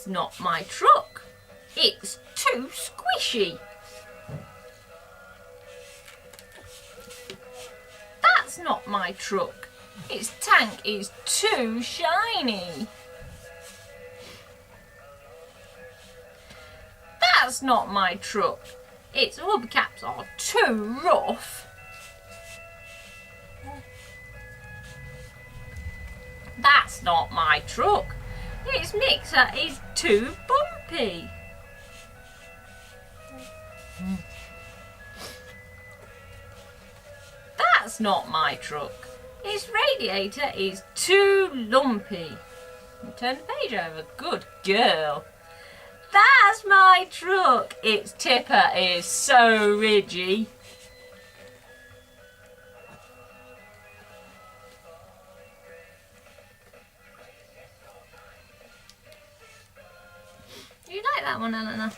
That's not my truck. It's too squishy. That's not my truck. Its tank is too shiny. That's not my truck. Its hubcaps are too rough. That's not my truck. Its mixer is too bumpy. That's not my truck. Its radiator is too lumpy. Turn the page over. Good girl. That's my truck. Its tipper is so ridgy. You like that one, Eleanor?